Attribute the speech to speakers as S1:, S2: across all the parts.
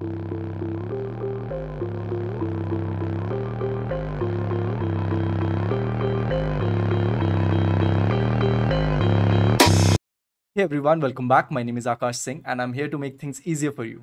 S1: Hey everyone, welcome back. My name is Akash Singh and I'm here to make things easier for you.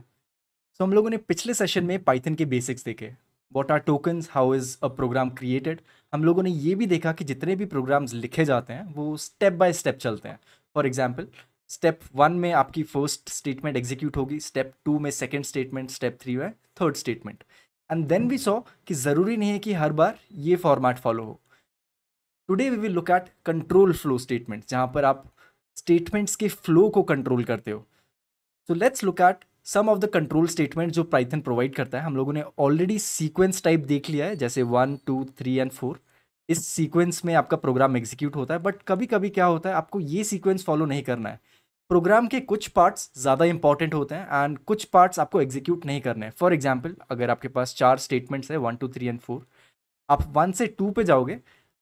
S1: So हम लोगों ने पिछले session में Python के basics देखे. What are tokens? How is a program created? हम लोगों ने ये भी देखा कि जितने भी प्रोग्राम्स लिखे जाते हैं वो स्टेप बाय स्टेप चलते हैं. फॉर एग्जाम्पल, स्टेप 1 में आपकी फर्स्ट स्टेटमेंट एग्जीक्यूट होगी, स्टेप 2 में सेकेंड स्टेटमेंट, स्टेप 3 में third statement. And then we saw कि ज़रूरी नहीं है कि हर बार ये फॉर्मेट फॉलो हो. Today we will look at control flow statement, जहाँ पर आप स्टेटमेंट्स के फ्लो को कंट्रोल करते हो. So let's look at some of the control statement जो पाइथन प्रोवाइड करता है. हम लोगों ने ऑलरेडी सीक्वेंस टाइप देख लिया है, जैसे 1 2 3 एंड 4. इस सीक्वेंस में आपका प्रोग्राम एग्जीक्यूट होता है. बट कभी कभी क्या होता है, आपको ये सीक्वेंस फॉलो नहीं करना है. प्रोग्राम के कुछ पार्ट्स ज़्यादा इंपॉर्टेंट होते हैं एंड कुछ पार्ट्स आपको एग्जीक्यूट नहीं करने हैं. फॉर एग्जाम्पल, अगर आपके पास 4 स्टेटमेंट्स है 1 2 3 एंड 4, आप 1 से 2 पे जाओगे,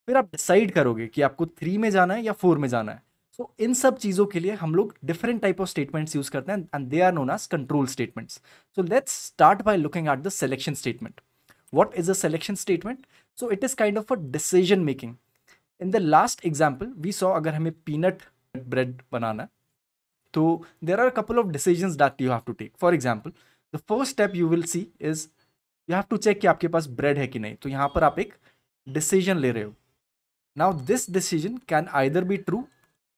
S1: फिर आप डिसाइड करोगे कि आपको 3 में जाना है या 4 में जाना है. सो इन सब चीज़ों के लिए हम लोग different type of statements use करते हैं and they are known as control statements. So let's start by looking at the selection statement. What is a selection statement? So it is kind of a decision making. In the last example we saw, अगर हमें peanut bread बनाना है तो there are couple of decisions that you have to take. For example, the first step you will see is you have to check कि आपके पास bread है कि नहीं. तो यहाँ पर आप एक डिसीजन ले रहे हो. Now this decision can either be true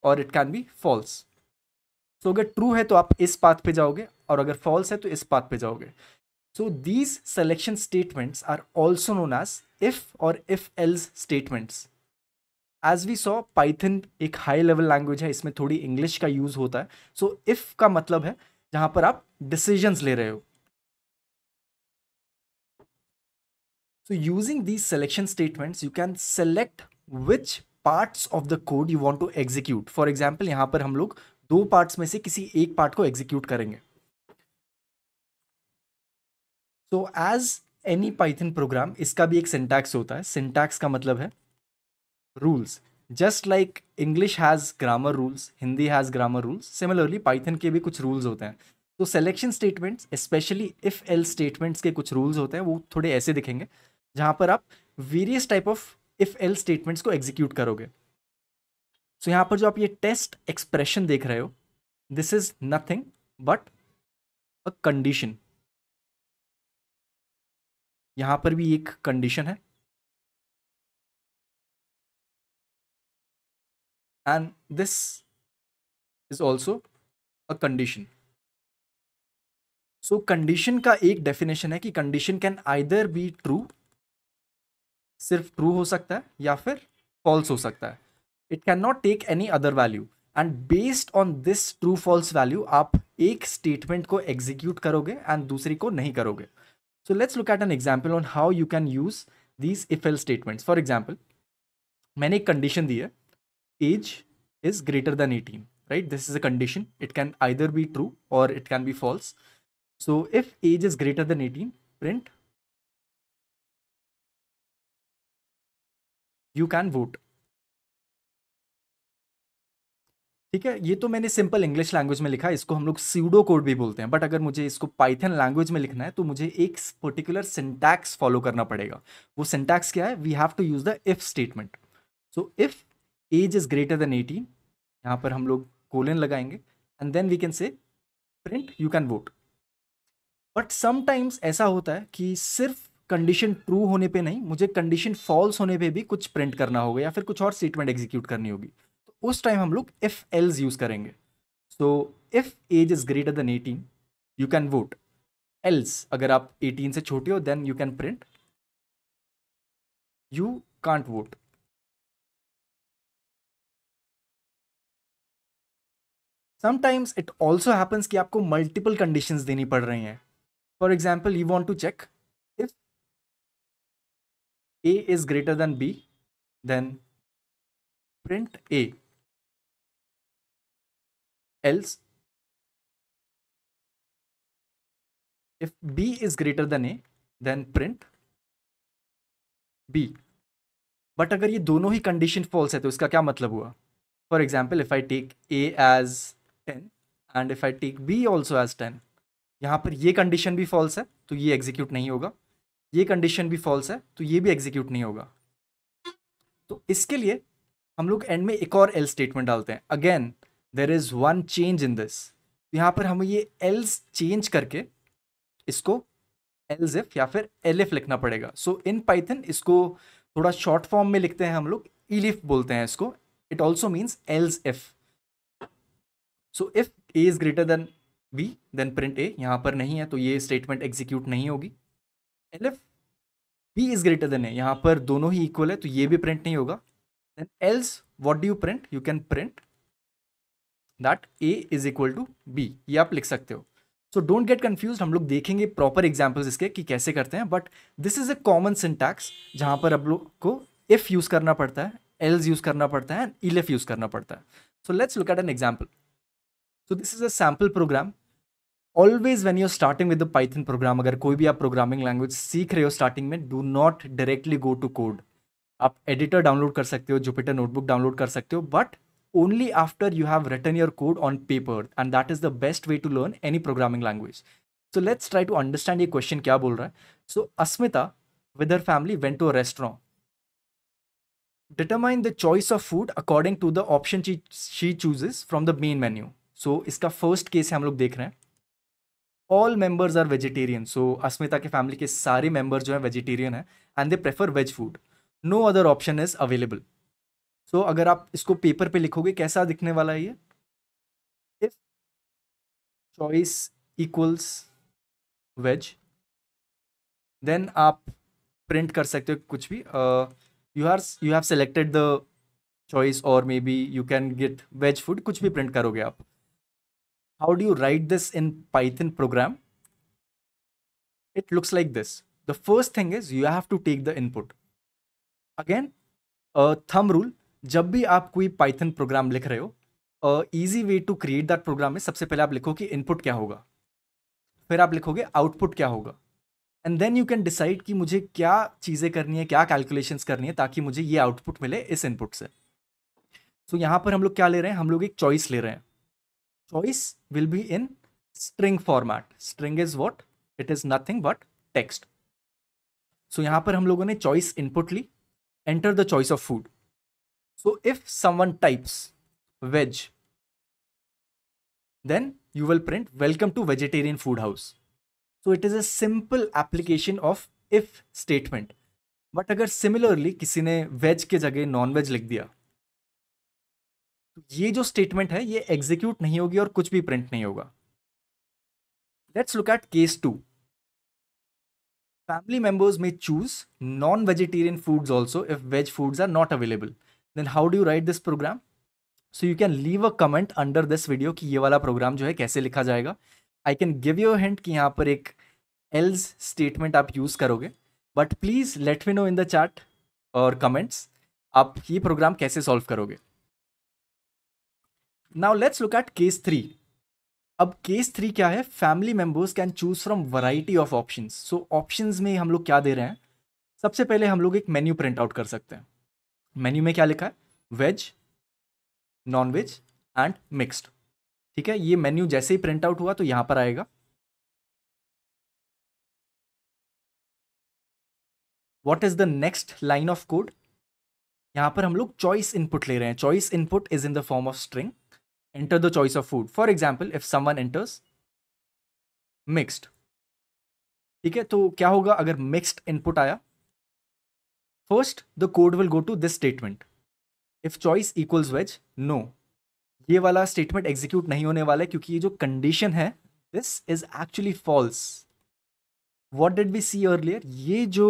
S1: और इट कैन बी फॉल्स. सो अगर ट्रू है तो आप इस पाथ पे जाओगे और अगर फॉल्स है तो इस पाथ पे जाओगे. So these selection statements are also known as if और if else statements. As we saw, Python एक हाई लेवल लैंग्वेज है, इसमें थोड़ी इंग्लिश का यूज होता है. सो इफ का मतलब है जहां पर आप डिसीजंस ले रहे हो. So using these selection statements, you can select which parts of the code you want to execute. For example, यहाँ पर हम लोग दो parts में से किसी एक part को execute करेंगे. So as any Python program, इसका भी एक syntax होता है. Syntax का मतलब है rules. Just like English has grammar rules, Hindi has grammar rules. Similarly, Python के भी कुछ rules होते हैं. तो selection statements, especially if else statements के कुछ rules होते हैं, वो थोड़े ऐसे दिखेंगे, जहां पर आप various type of if el statements को एग्जीक्यूट करोगे. सो यहां पर जो आप ये टेस्ट एक्सप्रेशन देख रहे हो, this is nothing but a condition. यहां पर भी एक कंडीशन है and this is also a condition. So condition का एक डेफिनेशन है कि condition can either be true, सिर्फ ट्रू हो सकता है, या फिर फॉल्स हो सकता है. It can not take any other value and based on this true false value आप एक स्टेटमेंट को एग्जीक्यूट करोगे एंड दूसरी को नहीं करोगे. So let's look at an example on how you can use these if el statements. For example, मैंने एक कंडीशन दी है, age is greater than 18, right? This is a condition. It can either be true और it can be false. So if age is greater than 18, print you can vote. ठीक है, ये तो मैंने सिंपल इंग्लिश लैंग्वेज में लिखा है, इसको हम लोग स्यूडो कोड भी बोलते हैं. बट अगर मुझे इसको पाइथन लैंग्वेज में लिखना है तो मुझे एक पर्टिकुलर सिंटैक्स फॉलो करना पड़ेगा. वो सिंटैक्स क्या है? We have to use the if statement. So if age is greater than 18, यहाँ पर हम लोग कोलन लगाएंगे and then we can say print you can vote. But sometimes ऐसा होता है कि सिर्फ कंडीशन ट्रू होने पे नहीं, मुझे कंडीशन फॉल्स होने पे भी कुछ प्रिंट करना होगा या फिर कुछ और स्टेटमेंट एग्जीक्यूट करनी होगी. उस टाइम हम लोग इफ एल्स यूज करेंगे. So if age is greater than 18 you can vote. Else, अगर आप 18 से छोटे हो, then you can print you can't vote. Sometimes it also happens कि आपको मल्टीपल कंडीशंस देनी पड़ रही हैं. For example, you want to check if A is greater than B, then print A. Else, if B is greater than A, then print B. But अगर ये दोनों ही condition false है तो इसका क्या मतलब हुआ? For example, if I take A as 10 and if I take B also as 10, यहाँ पर ये कंडीशन भी फॉल्स है तो ये एग्जीक्यूट नहीं होगा, ये कंडीशन भी फॉल्स है तो ये भी एग्जीक्यूट नहीं होगा। तो इसके लिए हम लोग एंड में एक और एल्स स्टेटमेंट डालते हैं। Again there is one change in this, यहाँ पर हमें ये एल्स चेंज करके इसको एल्स इफ या फिर एलिफ लिखना पड़ेगा। सो इन पाइथन इसको थोड़ा शॉर्ट फॉर्म में लिखते हैं हम लोग, इलिफ बोलते हैं इसको। It also means else if. So if A is greater than B then print A, यहाँ पर नहीं है तो ये स्टेटमेंट एग्जीक्यूट नहीं होगी। Elif B is greater than A, यहाँ पर दोनों ही इक्वल है तो ये भी प्रिंट नहीं होगा। Then else what do you print, you can print that A is equal to B, ये आप लिख सकते हो। सो डोंट गेट कंफ्यूज, हम लोग देखेंगे प्रॉपर एग्जाम्पल्स इसके कि कैसे करते हैं, but this is a common syntax जहाँ पर अब लोग को इफ यूज करना पड़ता है, एल्स यूज करना पड़ता है एंड इलिफ यूज करना पड़ता है। So let's look at an example. So this is a sample program. Always when you are starting with the Python program, अगर कोई भी आप प्रोग्रामिंग लैंग्वेज सीख रहे हो स्टार्टिंग में, do not directly go to code. आप एडिटर डाउनलोड कर सकते हो, जुपिटर नोटबुक डाउनलोड कर सकते हो, but only after you have written your code on paper, and that is the best way to learn any programming language. So let's try to understand ये question क्या बोल रहा है. So Asmita with her family went to a restaurant. Determine the choice of food according to the option she chooses from the main menu. So इसका first case हम लोग देख रहे हैं. All members are vegetarian. So अस्मिता के family के सारे members जो हैं vegetarian हैं and they prefer veg food. No other option is available. So अगर आप इसको पेपर पे लिखोगे कैसा दिखने वाला है ये? If choice equals veg, then आप प्रिंट कर सकते हो कुछ भी. You have selected the choice or maybe you can get veg food, कुछ भी प्रिंट करोगे आप. How do you write this in Python program? It looks like this. The first thing is you have to take the input. Again, thumb rule, जब भी आप कोई Python programme लिख रहे हो, easy way to create that program है सबसे पहले आप लिखो कि इनपुट क्या होगा, फिर आप लिखोगे आउटपुट क्या होगा, and then you can decide कि मुझे क्या चीज़ें करनी है, क्या कैलकुलेशंस करनी है ताकि मुझे ये आउटपुट मिले इस इनपुट से. सो यहाँ पर हम लोग क्या ले रहे हैं, हम लोग एक चॉइस ले रहे हैं. Choice will be in string format. String is what? It is nothing but text. So यहाँ पर हम लोगों ने चॉइस इनपुट ली, enter the choice of food. So if someone types veg, then you will print welcome to vegetarian food house. So it is a simple application of if statement. But अगर similarly किसी ने veg के जगह non veg लिख दिया तो ये जो स्टेटमेंट है ये एग्जीक्यूट नहीं होगी और कुछ भी प्रिंट नहीं होगा. Let's look at case 2. Family members may choose non-vegetarian foods also if veg foods are not available. Then how do you write this program? So you can leave a comment under this video कि ये वाला programme जो है कैसे लिखा जाएगा. I can give you a hint कि यहाँ पर एक else statement आप यूज करोगे, but please let me know in the chat और comments आप ये प्रोग्राम कैसे सॉल्व करोगे. Now let's look at case 3. अब केस 3 क्या है? Family members can choose from variety of options. So options में हम लोग क्या दे रहे हैं? सबसे पहले हम लोग एक मेन्यू प्रिंट आउट कर सकते हैं. मेन्यू में क्या लिखा है? Veg, non veg and mixed. ठीक है, ये मेन्यू जैसे ही प्रिंट आउट हुआ तो यहां पर आएगा. What is the next line of code? यहां पर हम लोग चॉइस इनपुट ले रहे हैं. Choice input is in the form of string. Enter the choice of food. For example if someone enters mixed. ठीक है, तो क्या होगा अगर मिक्स्ड इनपुट आया? First, the code will go to this statement. If choice equals veg, no. ये वाला statement execute नहीं होने वाला है क्योंकि ये जो condition है, this is actually false. What did we see earlier? ये जो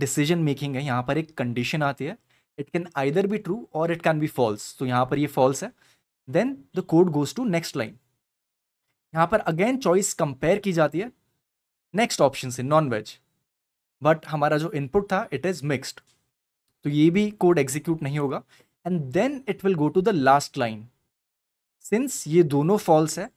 S1: decision making है, यहाँ पर एक condition आती है. It can either be true or it can be false. तो यहाँ पर ये false है. Then the code goes to next line. यहाँ पर again choice compare की जाती है next option से non-veg. But हमारा जो input था, it is mixed. तो ये भी कोड एग्जीक्यूट नहीं होगा. And then it will go to the last line. Since ये दोनों फॉल्स है,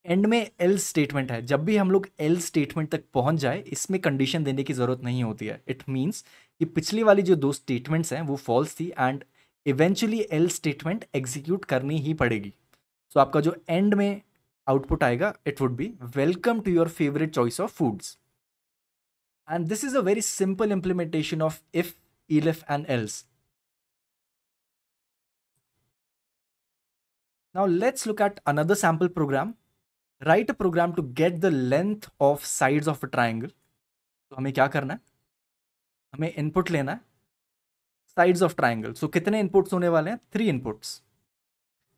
S1: एंड में एल्स स्टेटमेंट है. जब भी हम लोग एल्स स्टेटमेंट तक पहुंच जाए, इसमें कंडीशन देने की जरूरत नहीं होती है. इट मीन्स कि पिछली वाली जो दो स्टेटमेंट्स हैं वो फॉल्स थी and eventually else statement execute करनी ही पड़ेगी. सो आपका जो एंड में आउटपुट आएगा, it would be welcome to your favourite choice of foods. And this is a very simple implementation of if, elif, and else. Now let's look at another sample program. Write a program to get the length of sides of a triangle. तो हमें क्या करना है, हमें input लेना है sides of triangle. सो कितने inputs होने वाले हैं, 3 इनपुट्स.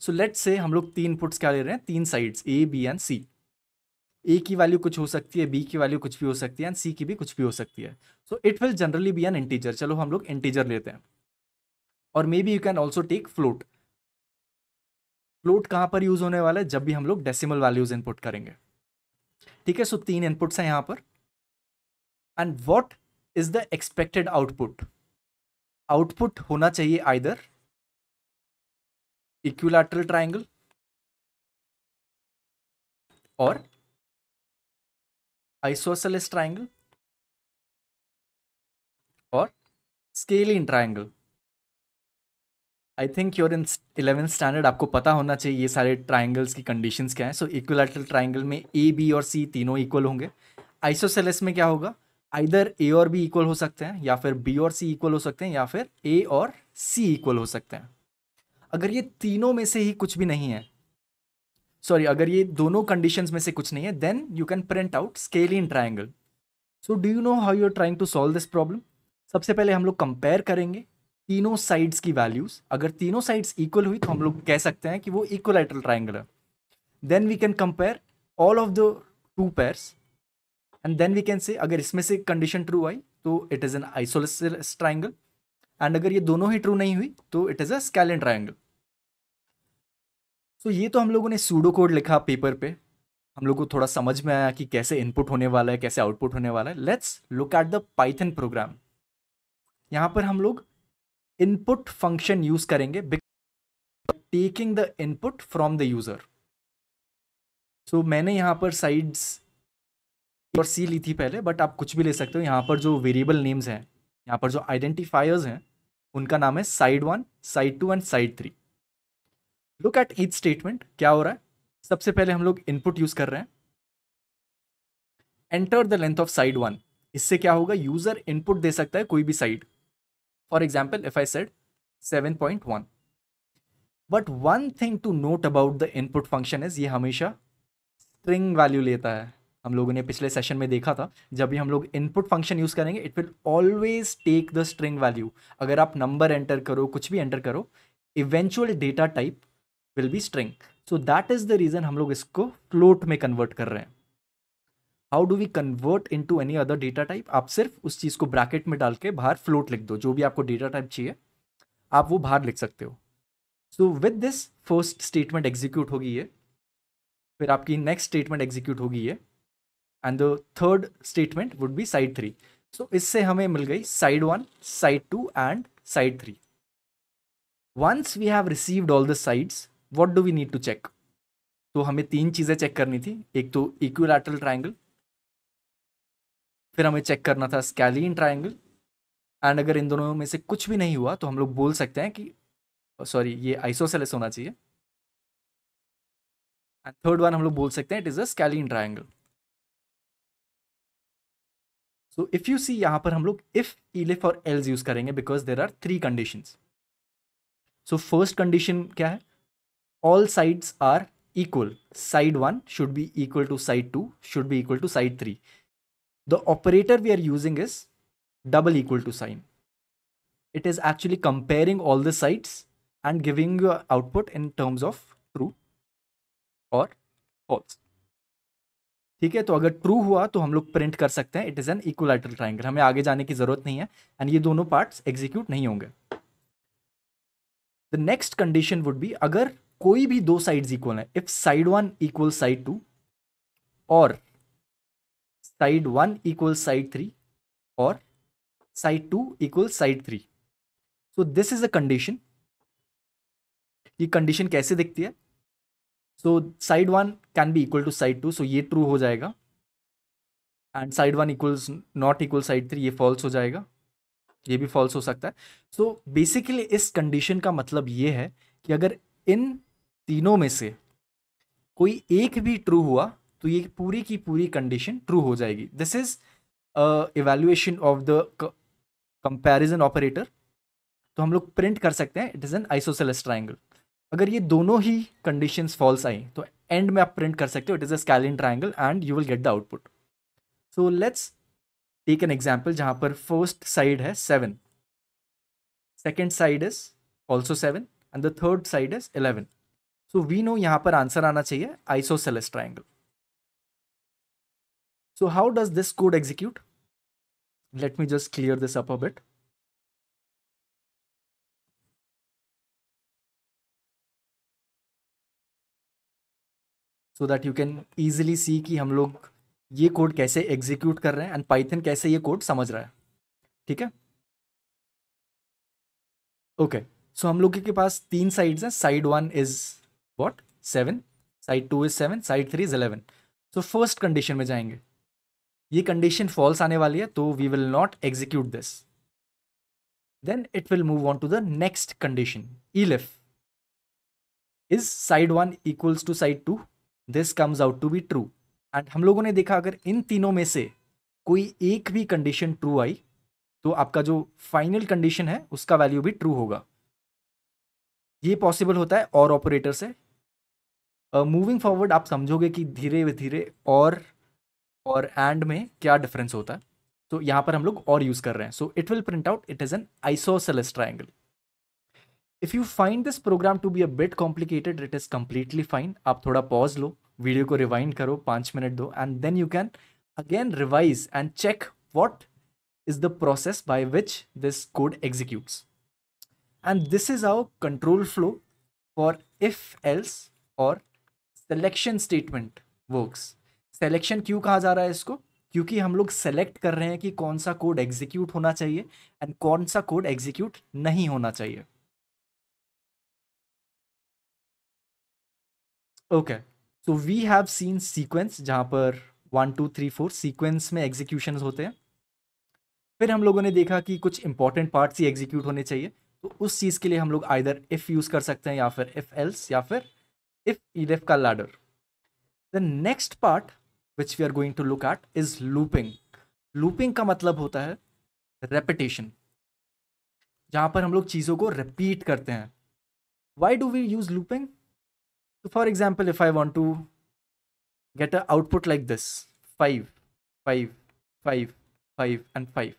S1: सो लेट्स से हम लोग 3 इनपुट्स क्या ले रहे हैं, 3 साइड्स ए, बी एंड सी. ए की वैल्यू कुछ हो सकती है, बी की वैल्यू कुछ भी हो सकती है, एंड सी की भी कुछ भी हो सकती है. So it will generally be an integer. चलो हम लोग इंटीजर लेते हैं. और maybe you can also take float. Float कहाँ पर यूज होने वाला है, जब भी हम लोग डेसिमल वैल्यूज इनपुट करेंगे. ठीक है, सो 3 इनपुट्स हैं यहाँ पर. And what is the expected output. Output होना चाहिए आइदर इक्विलैटरल ट्राइंगल और आइसोसेलेस ट्राइंगल और scalene triangle. I think you're in 11th standard, आपको पता होना चाहिए ये सारे ट्राइंगल्स की कंडीशंस क्या हैं. सो इक्विलैटरल ट्राइंगल में ए, बी और सी तीनों इक्वल होंगे. आइसोसेलेस में क्या होगा, आइदर ए और बी इक्वल हो सकते हैं, या फिर बी और सी इक्वल हो सकते हैं, या फिर ए और सी इक्वल हो सकते हैं. अगर ये तीनों में से ही कुछ भी नहीं है, सॉरी, अगर ये दोनों कंडीशंस में से कुछ नहीं है, then you can print out scalene triangle. So do you know how you are trying to solve this problem. सबसे पहले हम लोग कंपेयर करेंगे तीनों साइड्स की वैल्यूज. अगर तीनों साइड्स इक्वल हुई तो हम लोग कह सकते हैं कि वो इक्विलैटरल ट्राइंगल है. Then we can compare all of the 2 pairs and then we can say अगर इसमें से कंडीशन ट्रू आई तो it is an isosceles triangle, and अगर ये दोनों ही ट्रू नहीं हुई तो it is a scalene triangle. So ये तो हम लोगों ने सूडो कोड लिखा पेपर पे. हम लोग को थोड़ा समझ में आया कि कैसे इनपुट होने वाला है, कैसे आउटपुट होने वाला है. Let's look at the Python program. यहाँ पर हम लोग इनपुट फंक्शन यूज करेंगे taking the input from the user. So मैंने यहाँ पर साइड्स और सी ली थी पहले, बट आप कुछ भी ले सकते हो. यहाँ पर जो वेरिएबल नेम्स हैं, यहाँ पर जो आइडेंटिफायर्स हैं, उनका नाम है side 1, side 2 and side 3. Look at each statement. क्या हो रहा है, सबसे पहले हम लोग इनपुट यूज कर रहे हैं enter the length of side 1. इससे क्या होगा, यूजर इनपुट दे सकता है कोई भी side. For example if I said 7.1. But one thing to note about the input function is ये हमेशा स्ट्रिंग वैल्यू लेता है. हम लोगों ने पिछले सेशन में देखा था, जब भी हम लोग इनपुट फंक्शन यूज करेंगे it will always take the string value. अगर आप नंबर एंटर करो, कुछ भी एंटर करो, eventual data type will be string. So that is the reason हम लोग इसको फ्लोट में कन्वर्ट कर रहे हैं. How do we convert into any other data type. आप सिर्फ उस चीज को ब्रैकेट में डाल के बाहर फ्लोट लिख दो. जो भी आपको डेटा टाइप चाहिए आप वो बाहर लिख सकते हो. So with this first statement execute होगी ये, फिर आपकी नेक्स्ट स्टेटमेंट एग्जीक्यूट होगी ये, and the third statement would be side 3. So इससे हमें मिल गई side 1, side 2 and side 3. Once we have received all the sides, what do we need to check. तो हमें 3 चीजें चेक करनी थी. एक तो इक्विलैटरल ट्राइंगल, फिर हमें चेक करना था स्केलिन ट्राइंगल, एंड अगर इन दोनों में से कुछ भी नहीं हुआ तो हम लोग बोल सकते हैं कि सॉरी, ये आइसोसेलेस होना चाहिए. एंड थर्ड वन हम लोग बोल सकते हैं it is a scalene triangle. So if you see, यहां पर हम लोग इफ, इलिफ और एल्स यूज करेंगे because there are 3 conditions. So first condition क्या है, all sides are equal. Side 1 should be equal to side 2 should be equal to side 3. The operator we are using is double equal to sign. It is actually comparing all the sides and giving you output in terms of true or false. ठीक है, तो अगर true हुआ तो हम लोग print कर सकते हैं it is N equilateral triangle. हमें आगे जाने की जरूरत नहीं है, एंड ये दोनों पार्ट्स एग्जीक्यूट नहीं होंगे. The next condition would be, अगर कोई भी 2 साइड्स इक्वल है, इफ साइड 1 इक्वल साइड 2 और साइड 1 इक्वल साइड 3 और side 2 equal side 3. So this is a condition. ये कंडीशन कैसे दिखती है, so side 1 can be equal to side 2, so ये ट्रू हो जाएगा, and side 1 equals not equal side 3, ये फॉल्स हो जाएगा, ये भी फॉल्स हो सकता है. सो बेसिकली इस कंडीशन का मतलब ये है कि अगर इन तीनों में से कोई एक भी ट्रू हुआ तो ये पूरी की पूरी कंडीशन ट्रू हो जाएगी. This is evaluation of the comparison operator. तो हम लोग प्रिंट कर सकते हैं it is an isosceles triangle. अगर ये दोनों ही कंडीशंस फॉल्स आई तो एंड में आप प्रिंट कर सकते हो it is a scalene triangle and you will get the output. So let's take an example जहां पर फर्स्ट साइड है 7, second side is also 7 and the third side is 11. So we know यहां पर answer आना चाहिए isosceles triangle. So how does this code execute? Let me just clear this up a bit. So that you can easily see कि हम लोग ये code कैसे execute कर रहे हैं एंड पाइथन कैसे ये कोड समझ रहा है. ठीक है, ओके. सो हम लोग के पास तीन साइड्स हैं. Side 1 is what 7, side 2 is 7, side 3 is 11. So first condition में जाएंगे. ये कंडीशन फॉल्स आने वाली है तो we will not execute this. Then it will move on to the next condition. elif is side 1 equals to side 2. This comes out to be true. And हम लोगों ने देखा अगर इन तीनों में से कोई एक भी कंडीशन ट्रू आई तो आपका जो फाइनल कंडीशन है उसका वैल्यू भी ट्रू होगा. ये पॉसिबल होता है और ऑपरेटर से. मूविंग फॉरवर्ड आप समझोगे कि धीरे धीरे और एंड में क्या डिफरेंस होता है. तो यहां पर हम लोग और यूज कर रहे हैं. So it will print out it is an isosceles triangle. If you find this program to be a bit complicated it is completely fine. आप थोड़ा पॉज लो, वीडियो को रिवाइंड करो, 5 मिनट दो and then you can again revise and check what is the process by which this code executes. And this is our control flow for if else or selection statement works. Selection क्यों कहा जा रहा है इसको? क्योंकि हम लोग select कर रहे हैं कि कौन सा कोड एग्जीक्यूट होना चाहिए एंड कौन सा कोड एग्जीक्यूट नहीं होना चाहिए. Okay, so we have seen sequence जहां पर 1 2 3 4 सीक्वेंस में एग्जीक्यूशन होते हैं. फिर हम लोगों ने देखा कि कुछ इंपॉर्टेंट पार्ट्स ही एग्जीक्यूट होने चाहिए. तो उस चीज़ के लिए हम लोग आइदर इफ़ यूज़ कर सकते हैं या फिर इफ़ एल्स या फिर इफ़ elif का ladder. The next part which we are going to look at is looping. Looping का मतलब होता है रेपिटेशन, जहां पर हम लोग चीज़ों को रिपीट करते हैं. Why do we use looping? तो for example if I want to get a output like this 5 5 5 5 and 5.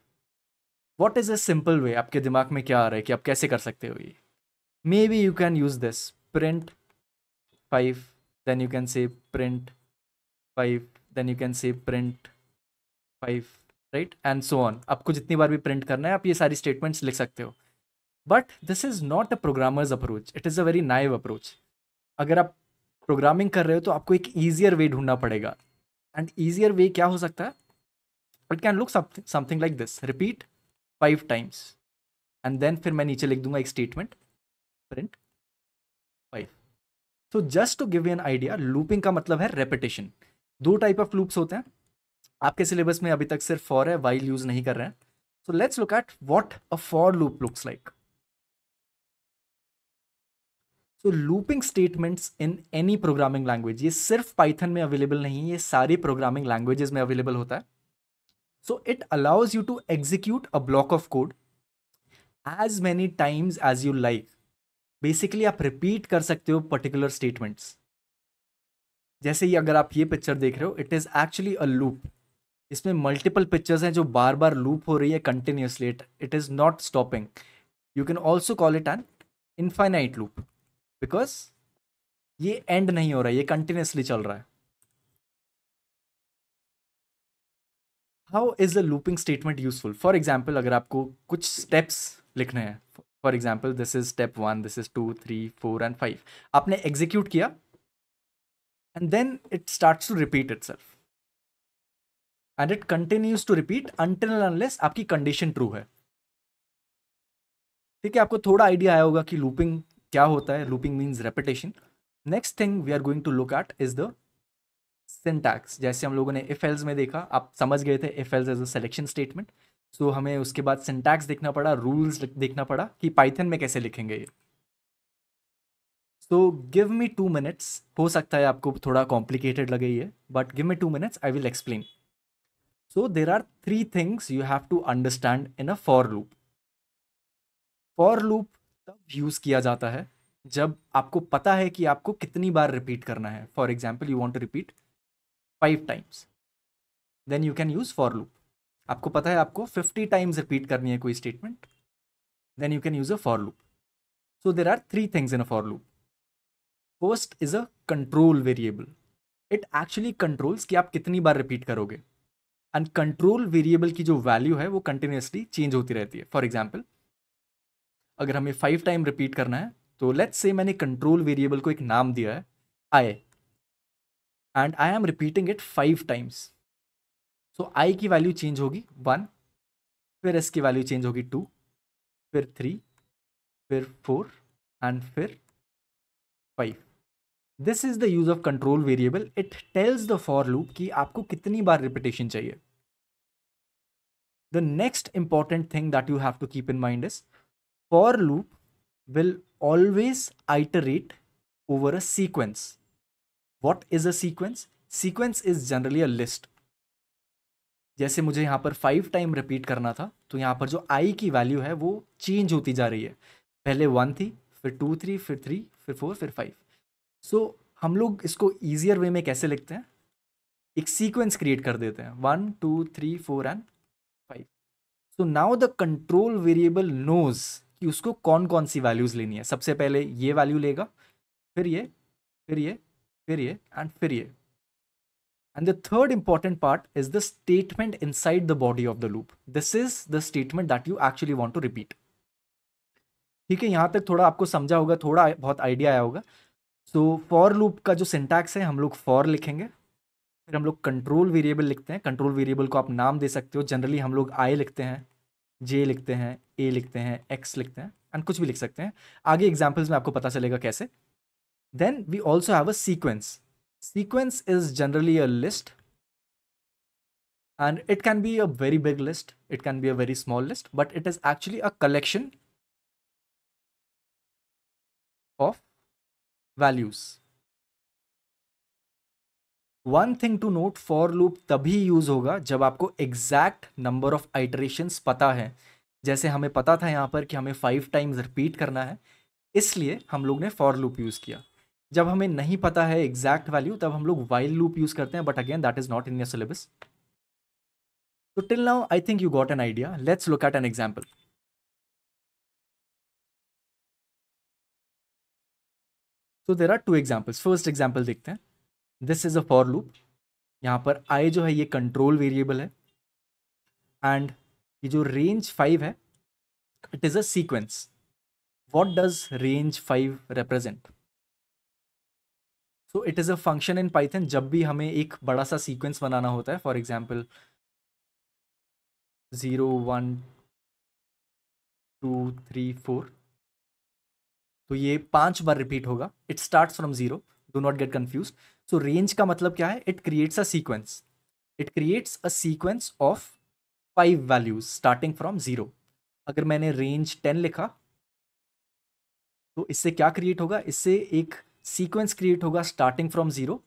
S1: What is a simple way? आपके दिमाग में क्या आ रहा है कि आप कैसे कर सकते हो ये? Maybe you can use this print 5, then you can say print 5, then you can say print 5, right and so on. आपको जितनी बार भी प्रिंट करना है आप ये सारी स्टेटमेंट्स लिख सकते हो. But this is not a programmers approach, it is a very naive approach. अगर आप प्रोग्रामिंग कर रहे हो तो आपको एक ईजियर वे ढूंढना पड़ेगा. एंड ईजियर वे क्या हो सकता है? It can look something like this, repeat 5 times and then फिर मैं नीचे लिख दूंगा एक स्टेटमेंट प्रिंट 5. तो just to give you an idea, looping का मतलब है रेपिटेशन. दो टाइप ऑफ लूप्स होते हैं. आपके सिलेबस में अभी तक सिर्फ फॉर है, वाइल यूज नहीं कर रहे हैं. सो let's look at what a for loop looks like. So looping statements in any programming language, ये सिर्फ पाइथन में अवेलेबल नहीं है, ये सारी प्रोग्रामिंग लैंग्वेजेस में अवेलेबल होता है. So it allows you to execute a block of code as many times as you like. Basically आप रिपीट कर सकते हो पर्टिकुलर स्टेटमेंट्स. जैसे ही अगर आप ये पिक्चर देख रहे हो it is actually a loop. इसमें मल्टीपल पिक्चर्स हैं जो बार बार लूप हो रही है continuously. It is not stopping. You can also call it an infinite loop because ये एंड नहीं हो रहा है, ये कंटिन्यूसली चल रहा है. How is a looping statement useful? For example अगर आपको कुछ स्टेप्स लिखने हैं, for example this is step 1, this is 2 3 4 and 5. आपने एग्जीक्यूट किया and then it starts to repeat itself and it continues to repeat until unless आपकी condition true है. ठीक है, आपको थोड़ा आइडिया आया होगा कि लूपिंग क्या होता है. Looping means repetition. Next thing we are going to look at is the syntax. जैसे हम लोगों ने इफ एल्स में देखा, आप समझ गए थे if else as a selection statement. So हमें उसके बाद सिंटैक्स देखना पड़ा, रूल्स देखना पड़ा कि पाइथन में कैसे लिखेंगे ये. So give me 2 minutes. हो सकता है आपको थोड़ा कॉम्प्लिकेटेड लगे ये, but give me 2 minutes, I will explain. So there are 3 things you have to understand in a for loop. For loop तब यूज किया जाता है जब आपको पता है कि आपको कितनी बार रिपीट करना है. For example, you want to repeat 5 times, then you can use for loop. आपको पता है आपको 50 times रिपीट करनी है कोई statement, then you can use a for loop. So there are 3 things in a for loop. First is a control variable. It actually controls कि आप कितनी बार रिपीट करोगे. एंड कंट्रोल वेरिएबल की जो वैल्यू है वो कंटिन्यूसली चेंज होती रहती है. फॉर एग्जाम्पल, अगर हमें 5 टाइम रिपीट करना है, तो लेट्स से मैंने कंट्रोल वेरिएबल को एक नाम दिया है i, and I am repeating it 5 times. So i की वैल्यू चेंज होगी 1, फिर एस की वैल्यू चेंज होगी 2, फिर 3, फिर 4 एंड फिर 5. This is the use of control variable. It tells the for loop कि आपको कितनी बार रिपीटेशन चाहिए. The next important thing that you have to keep in mind is for loop will always iterate over a sequence. What is a sequence? Sequence is generally a list. जैसे मुझे यहाँ पर 5 time repeat करना था, तो यहाँ पर जो i की वैल्यू है वो चेंज होती जा रही है. पहले 1 थी, फिर 2 3, फिर 3, फिर 4, फिर 5. सो हम लोग इसको ईजियर वे में कैसे लिखते हैं, एक सीक्वेंस क्रिएट कर देते हैं 1 2 3 4 and 5. So now the control variable knows कि उसको कौन कौन सी वैल्यूज लेनी है. सबसे पहले ये वैल्यू लेगा, फिर ये, फिर ये, फिर ये एंड फिर ये. And the third important part is the statement inside the body of the loop. This is the statement that you actually want to repeat. ठीक है, यहां तक थोड़ा आपको समझा होगा, थोड़ा बहुत आइडिया आया होगा. सो फॉर लूप का जो सिंटैक्स है, हम लोग फॉर लिखेंगे, फिर हम लोग कंट्रोल वेरिएबल लिखते हैं. कंट्रोल वेरिएबल को आप नाम दे सकते हो. जनरली हम लोग आई लिखते हैं, जे लिखते हैं, ए लिखते हैं, एक्स लिखते हैं, एंड कुछ भी लिख सकते हैं. आगे एग्जाम्पल्स में आपको पता चलेगा कैसे. Then we also have a sequence. Sequence is generally a list, and it can be a very big list, it can be a very small list, but it is actually a collection of values. One thing to note, for loop तभी use होगा जब आपको exact number of iterations पता है. जैसे हमें पता था यहाँ पर कि हमें 5 टाइम्स रिपीट करना है, इसलिए हम लोग ने फॉर लूप यूज किया. जब हमें नहीं पता है एग्जैक्ट वैल्यू, तब हम लोग वाइल लूप यूज करते हैं, but again that is not in your syllabus. So till now, I think you got an idea. Let's look at an example. So there are 2 examples. First example देखते हैं. This is a for loop. यहाँ पर I जो है ये control variable है, and ये जो रेंज 5 है, it is a sequence. What does range 5 represent? So it is a function in Python. जब भी हमें एक बड़ा सा सीक्वेंस बनाना होता है, फॉर एग्जाम्पल 0 1 2 3 4, तो ये 5 बार रिपीट होगा. It start from 0, do not get confuse. So range का मतलब क्या है? It creates a sequence. It creates a sequence of 5 values starting from 0. अगर मैंने रेंज 10 लिखा, तो इससे क्या क्रिएट होगा? इससे एक सीक्वेंस क्रिएट होगा starting from 0,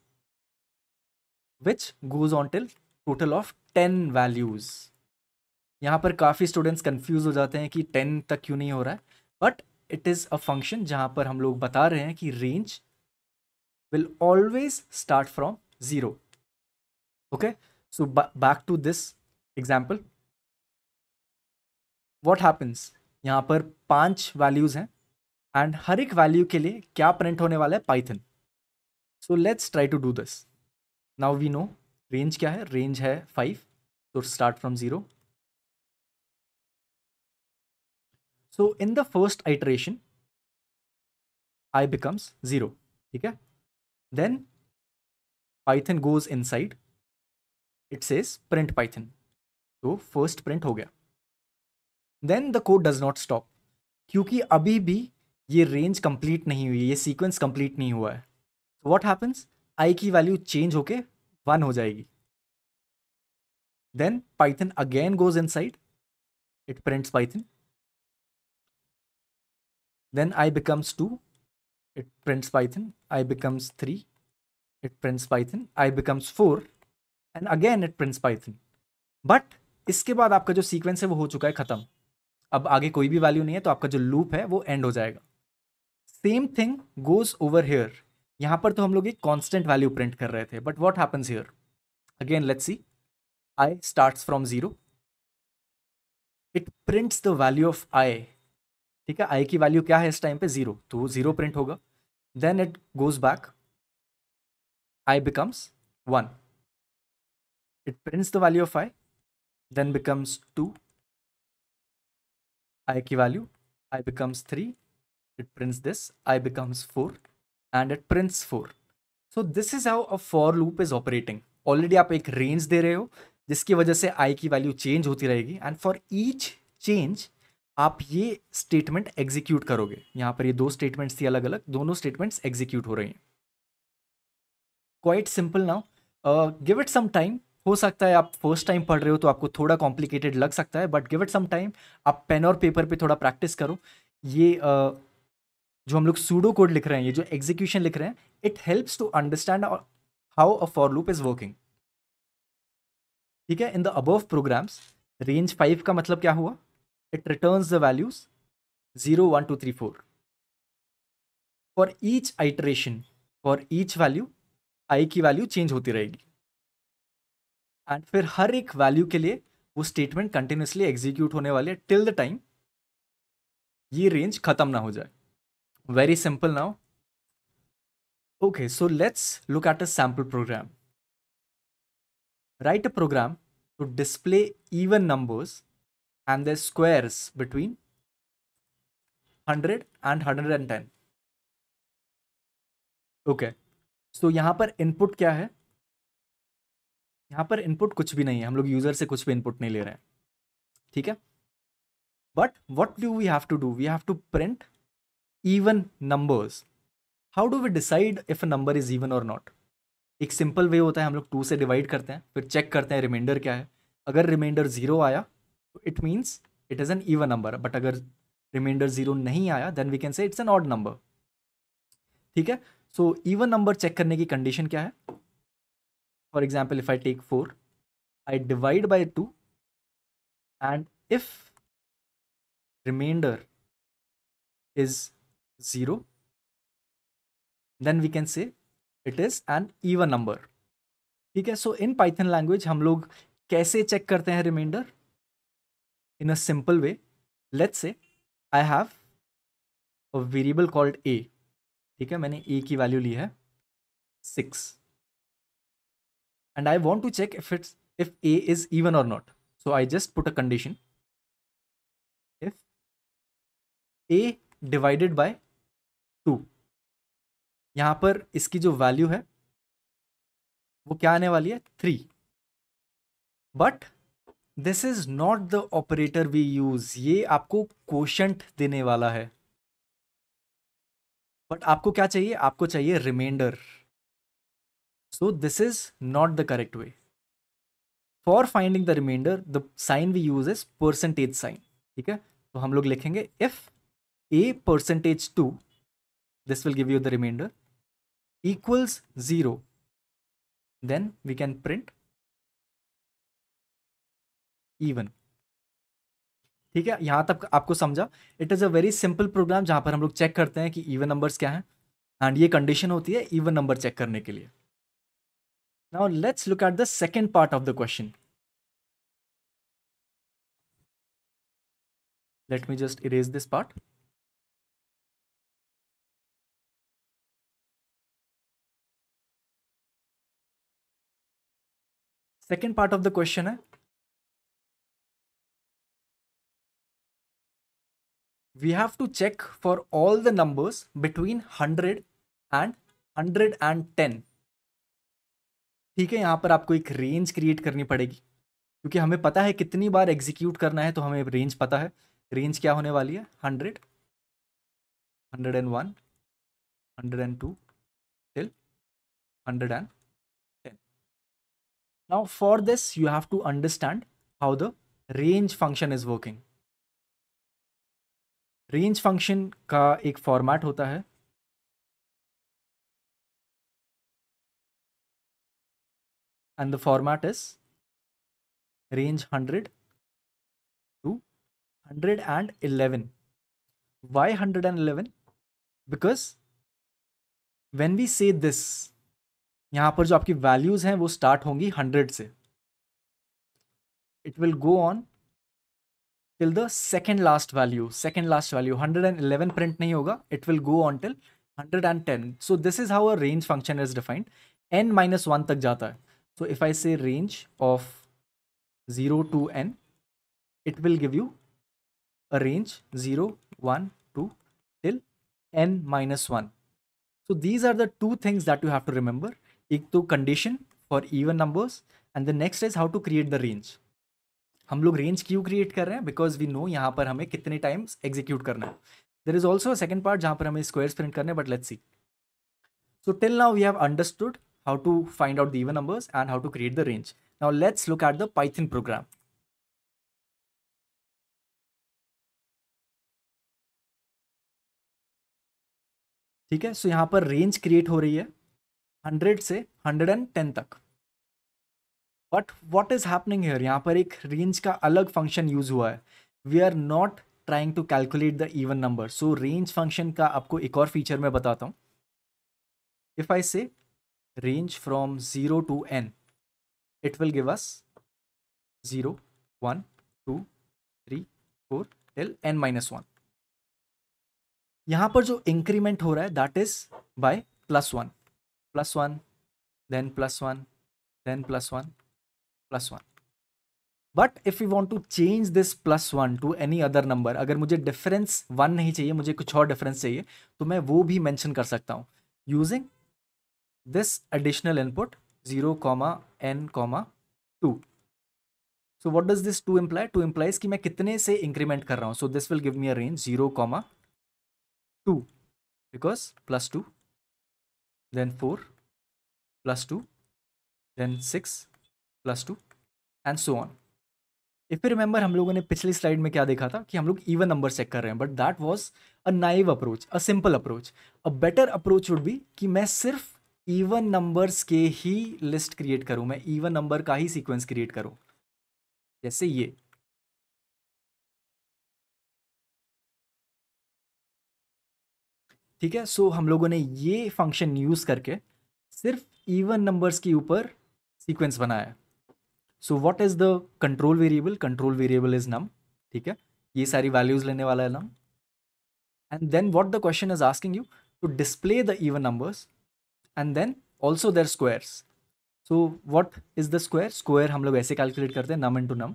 S1: which goes on till total of 10 values. यहाँ पर काफ़ी स्टूडेंट्स कंफ्यूज हो जाते हैं कि 10 तक क्यों नहीं हो रहा है, but it is a function जहाँ पर हम लोग बता रहे हैं कि range will always start from 0. Okay, so back to this example. What happens? यहाँ पर 5 वैल्यूज हैं, एंड हर एक वैल्यू के लिए क्या प्रिंट होने वाला है? Python. So let's try to do this. Now we know range क्या है. रेंज है 5, तो start from 0. So in the first iteration I becomes 0. ठीक है, then Python goes inside, it says print Python. तो फर्स्ट प्रिंट हो गया. Then the code does not stop, क्योंकि अभी भी ये रेंज कंप्लीट नहीं हुई, ये सीक्वेंस कंप्लीट नहीं हुआ है. What happens? आई की वैल्यू चेंज होके 1 हो जाएगी. Then Python again goes inside, it prints Python. Then I becomes 2, it prints Python I becomes 3, it prints Python I becomes 4, and again it prints Python. But इसके बाद आपका जो सीक्वेंस है वो हो चुका है खत्म, अब आगे कोई भी वैल्यू नहीं है, तो आपका जो लूप है वो एंड हो जाएगा. Same thing goes over here. यहां पर तो हम लोग एक कांस्टेंट वैल्यू प्रिंट कर रहे थे, but what happens here? Again let's see. I starts from 0, it prints the value of i. ठीक है, आई की वैल्यू क्या है इस टाइम पे? 0, तो 0 प्रिंट होगा. Then it goes back, I becomes 1, it prints the value of I, then becomes 2, I की value, I becomes 3, it prints this, I becomes 4, and it prints 4. So this is how a for loop is operating. Already आप एक range दे रहे हो जिसकी वजह से i की value change होती रहेगी, एंड फॉर ईच चेंज आप ये स्टेटमेंट एग्जीक्यूट करोगे. यहाँ पर ये दो स्टेटमेंट्स थी अलग अलग, दोनों स्टेटमेंट्स एग्जीक्यूट हो रही हैं. Quite simple now. Give it some time. हो सकता है आप फर्स्ट टाइम पढ़ रहे हो तो आपको थोड़ा कॉम्प्लिकेटेड लग सकता है, but give it some time. आप पेन और पेपर पे थोड़ा प्रैक्टिस करो. ये जो हम लोग सूडो कोड लिख रहे हैं, ये जो एग्जीक्यूशन लिख रहे हैं, it helps to understand how a for loop is working. ठीक है, in the above programs range 5 का मतलब क्या हुआ? It returns the values 0 1 2 3 4 for each iteration. For each value i की वैल्यू चेंज होती रहेगी, एंड फिर हर एक वैल्यू के लिए वो स्टेटमेंट कंटिन्यूसली एग्जीक्यूट होने वाले टिल द टाइम ये रेंज खत्म ना हो जाए. Very simple now. Okay, so let's look at a sample program. Write a program to display even numbers and their squares between 100 and 110. Okay, so यहाँ पर input क्या है? यहाँ पर input कुछ भी नहीं है, हम लोग यूजर से कुछ भी input नहीं ले रहे हैं. ठीक है, but what do we have to do? We have to print even numbers. How do we decide if a number is even or not? एक सिंपल वे होता है, हम लोग 2 से डिवाइड करते हैं, फिर चेक करते हैं रिमाइंडर क्या है. अगर रिमाइंडर 0 आया तो it means it is an even number, but अगर रिमाइंडर 0 नहीं आया then we can say it's an odd number. ठीक है, सो इवन नंबर चेक करने की कंडीशन क्या है? For example if I take 4, I divide by 2, and if remainder is 0 then we can say it is an even number. ठीक है, सो in Python language हम लोग कैसे चेक करते हैं reminder? In a simple way. Let's say I have a variable called A. ठीक है, मैंने ए की वैल्यू ली है 6, and I want to check if A is even और not. So I just put a condition, if A divided by 2. यहां पर इसकी जो वैल्यू है वो क्या आने वाली है? 3. But this is not the operator we use. ये आपको क्वोशंट देने वाला है, बट आपको क्या चाहिए? आपको चाहिए remainder. So this is not the correct way. For finding the remainder the sign we use is percentage sign. ठीक है, तो हम लोग लिखेंगे if A percentage 2, this will give you the remainder, equals 0, then we can print even. ठीक है, यहां तक आपको समझा? It is a very simple program जहां पर हम लोग चेक करते हैं कि इवन नंबर्स क्या हैं, एंड ये कंडीशन होती है इवन नंबर चेक करने के लिए. Now let's look at the second part of the question. Let me just erase this part. Second part of the question है, we have to check for all the numbers between 100 and 110. ठीक है, यहां पर आपको एक range create करनी पड़ेगी, क्योंकि हमें पता है कितनी बार एग्जीक्यूट करना है, तो हमें रेंज पता है. रेंज क्या होने वाली है? 100, 101, 102 till 110. Now for this you have to understand how the range function is working. Range function का एक फॉर्मेट होता है and the format is range 100 to 111. Why 111? Because when we say this, यहाँ पर जो आपकी वैल्यूज हैं वो स्टार्ट होंगी 100 से. It will go on till the second last value. 111 print नहीं होगा. It will go on till 110. So this is how a range function is defined. n minus 1 तक जाता है. So if I say range of 0 to n, it will give you a range 0, 1, 2 till n minus 1. So these are the two things that you have to remember. एक तो condition for even numbers and the next is how to create the range. हम लोग range क्यों create कर रहे हैं? Because we know यहाँ पर हमें कितने टाइम्स एग्जीक्यूट करना है. There is also second part जहाँ पर हमें स्क्वायर्स प्रिंट करने हैं, but let's see. So till now we have understood how to find out the even numbers and how to create the range. Now let's look at the Python program. ठीक है, सो यहाँ पर range create हो रही है 100 से 110 तक. But what is happening here? यहाँ पर एक रेंज का अलग फंक्शन यूज हुआ है. We are not trying to calculate the even number. So range function का आपको एक और फीचर मैं बताता हूँ. इफ आई से range from 0 to n, it will give us 0, 1, 2, 3, 4 till n minus 1. यहाँ पर जो इंक्रीमेंट हो रहा है that is by +1, +1, then +1, then +1, +1. But if we want to change this +1 to any other number, अगर मुझे डिफरेंस 1 नहीं चाहिए, मुझे कुछ और डिफरेंस चाहिए, तो मैं वो भी मेंशन कर सकता हूँ using this additional input 0, n, 2. So what does this 2 imply? 2 implies कि मैं कितने से increment कर रहा हूँ. So this will give me a range 0, 2 because +2, then 4, +2, then 6, +2 and so on. If you remember, हम लोगों ने पिछली स्लाइड में क्या देखा था कि हम लोग इवन नंबर चेक कर रहे हैं, but that was a naive approach, a simple approach. A better approach would be कि मैं सिर्फ इवन नंबर्स के ही लिस्ट क्रिएट करूं, मैं इवन नंबर का ही सीक्वेंस क्रिएट करूं, जैसे ये. ठीक है, सो हम लोगों ने ये फंक्शन यूज करके सिर्फ इवन नंबर्स के ऊपर सीक्वेंस बनाया है. So what is the control variable? Control variable is num. ठीक है, ये सारी वैल्यूज लेने वाला है num. And then what the question is asking you to display the even numbers and then also their squares. So what is the square? Square हम लोग ऐसे calculate करते हैं, num into num.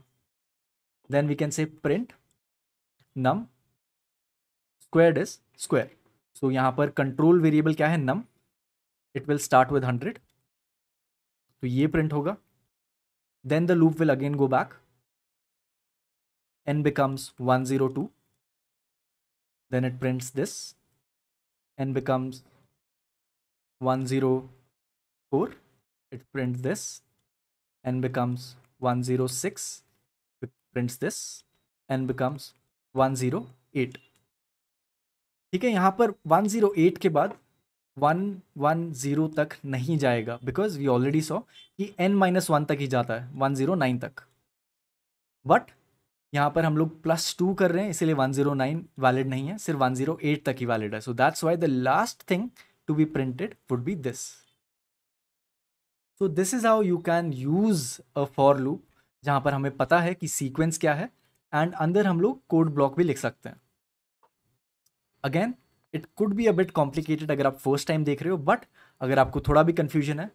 S1: Then we can say print num squared is square. So यहाँ पर control variable क्या है? num. It will start with 100. तो ये print होगा. Then the loop will again go back. N becomes 102. Then it prints this. N becomes 104, it prints this. N becomes 106, it prints this. N becomes 108. ठीक है, यहाँ पर 108 के बाद 110 तक नहीं जाएगा बिकॉज वी ऑलरेडी सॉ कि n-1 तक ही जाता है, 109 तक. बट यहाँ पर हम लोग +2 कर रहे हैं, इसीलिए 109 वैलिड नहीं है, सिर्फ 108 तक ही वैलिड है. So that's why the last thing to be printed would be this. So this is how you can use a for loop जहाँ पर हमें पता है कि सीक्वेंस क्या है एंड अंदर हम लोग कोड ब्लॉक भी लिख सकते हैं. Again it could be a bit complicated अगर आप फर्स्ट टाइम देख रहे हो, बट अगर आपको थोड़ा भी कंफ्यूजन है,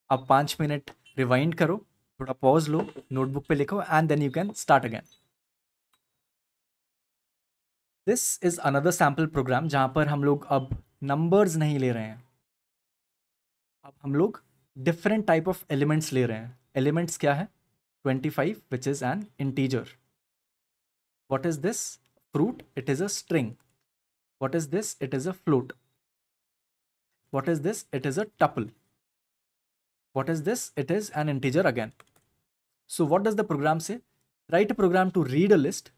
S1: आप 5 मिनट रिवाइंड करो, थोड़ा पॉज लो, नोटबुक पे लिखो and then you can start again. This is another sample program जहाँ पर हम लोग अब नंबर्स नहीं ले रहे हैं, अब हम लोग डिफरेंट टाइप ऑफ एलिमेंट्स ले रहे हैं. एलिमेंट्स क्या है? 25 which is an integer. What is this? Fruit, it is a string. What is this? It is a float. What is this? It is a tuple. What is this? It is an integer again. So what does the program say? Write a program to read a list,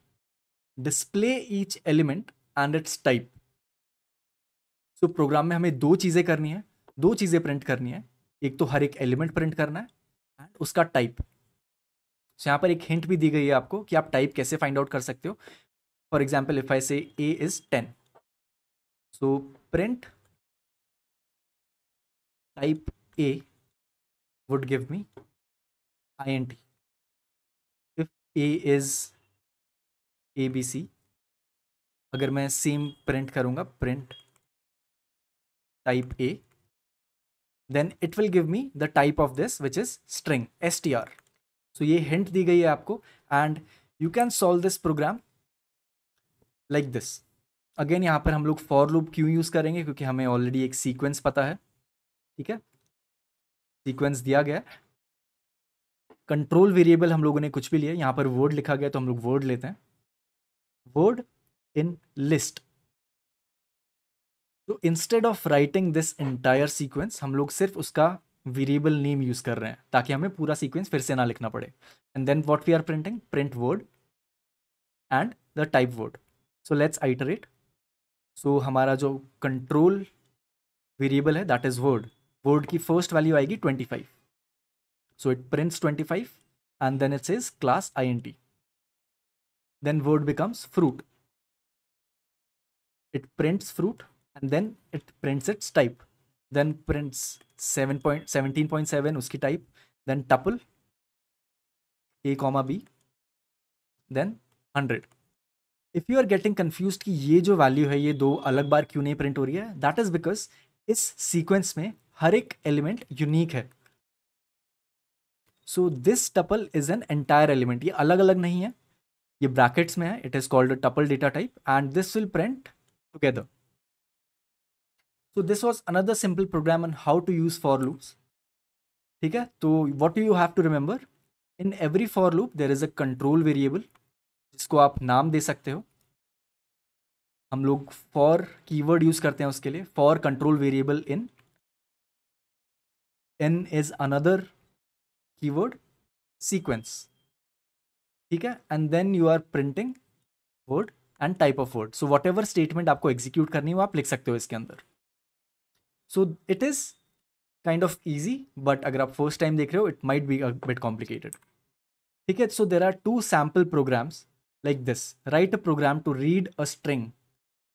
S1: display each element and its type. So program में हमें दो चीज़ें करनी है, दो चीज़ें print करनी है. एक तो हर एक एलिमेंट प्रिंट करना है एंड उसका टाइप। सो यहाँ पर एक हिंट भी दी गई है आपको कि आप टाइप कैसे फाइंड आउट कर सकते हो। फॉर एग्जाम्पल इफ आई से a is 10, so print type a would give me int. if a is abc, अगर मैं सेम प्रिंट करूंगा print type a, then it will give me the type of this which is string str. so ये hint दी गई है आपको and you can solve this program like this. Again यहाँ पर हम लोग फॉर लूप क्यों यूज करेंगे, क्योंकि हमें ऑलरेडी एक सीक्वेंस पता है, ठीक है, सीक्वेंस दिया गया। कंट्रोल वेरिएबल हम लोगों ने कुछ भी लिया, यहाँ पर वर्ड लिखा गया तो हम लोग वर्ड लेते हैं, वर्ड इन लिस्ट। तो instead of writing this entire sequence हम लोग सिर्फ उसका वेरिएबल नेम यूज कर रहे हैं ताकि हमें पूरा सीक्वेंस फिर से ना लिखना पड़े। And then what we are printing, print word and the type word. So let's iterate. So हमारा जो कंट्रोल वेरिएबल है दैट इज वर्ड, वर्ड की फर्स्ट वैल्यू आएगी 25, so it prints 25 and then it says class int, then word becomes fruit, it prints fruit and then it prints its type, then prints 17.7 उसकी type, then tuple a comma b, then 100. if you are getting confused कि ये जो value है ये दो अलग बार क्यों नहीं प्रिंट हो रही है, दैट इज बिकॉज इस सीक्वेंस में हर एक एलिमेंट यूनिक है। So this tuple is an entire element, ये अलग अलग नहीं है, ये ब्रैकेट्स में है, it is called tuple data type and this will print together. So this was another simple program on how to use for loops, ठीक है। तो what you have to remember, in every for loop there is a control variable जिसको आप नाम दे सकते हो। हम लोग फॉर कीवर्ड यूज करते हैं उसके लिए, for control variable in is another keyword sequence, ठीक है। And then you are printing word and type of word. So whatever statement आपको एग्जीक्यूट करनी हो आप लिख सकते हो इसके अंदर। So it is kind of easy, but अगर आप फर्स्ट टाइम देख रहे हो it might be a bit complicated, ठीक है। So there are two sample programs like this. Write a program to read a string,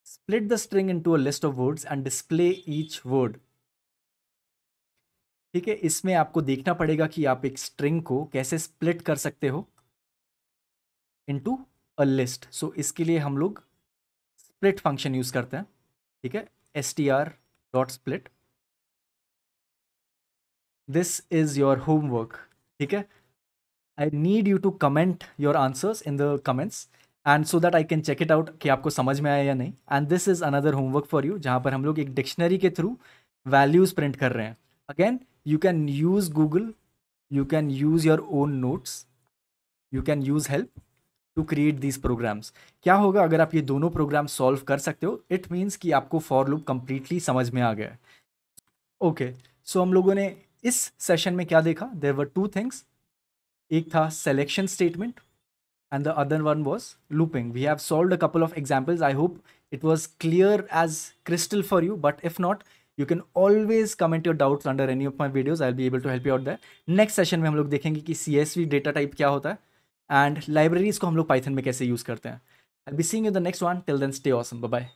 S1: split the string into a list of words and display each word. ठीक है, इसमें आपको देखना पड़ेगा कि आप एक स्ट्रिंग को कैसे स्प्लिट कर सकते हो इनटू अ लिस्ट। सो इसके लिए हम लोग स्प्लिट फंक्शन यूज करते हैं, ठीक है, str.split. This is your homework, ठीक है। I need you to comment your answers in the comments and so that I can check it out कि आपको समझ में आया या नहीं। And this is another homework for you जहाँ पर हम लोग एक डिक्शनरी के थ्रू values print कर रहे हैं। Again, you can use Google, you can use your own notes, you can use help to create these programs. क्या होगा अगर आप ये दोनों प्रोग्राम सॉल्व कर सकते हो, इट मीन्स कि आपको फॉर लूप कंप्लीटली समझ में आ गया है। ओके, सो हम लोगों ने इस सेशन में क्या देखा, देयर वर टू थिंग्स, एक था selection statement and the other one was looping. We have solved a couple of examples. I hope it was clear as crystal for you, but if not, you can always comment your doubts under any of my videos. I'll be able to help you out there. Next session में हम लोग देखेंगे कि CSV data type क्या होता है and libraries को हम लोग Python में कैसे use करते हैं। I'll be seeing you in the next one. Till then, stay awesome. Bye bye.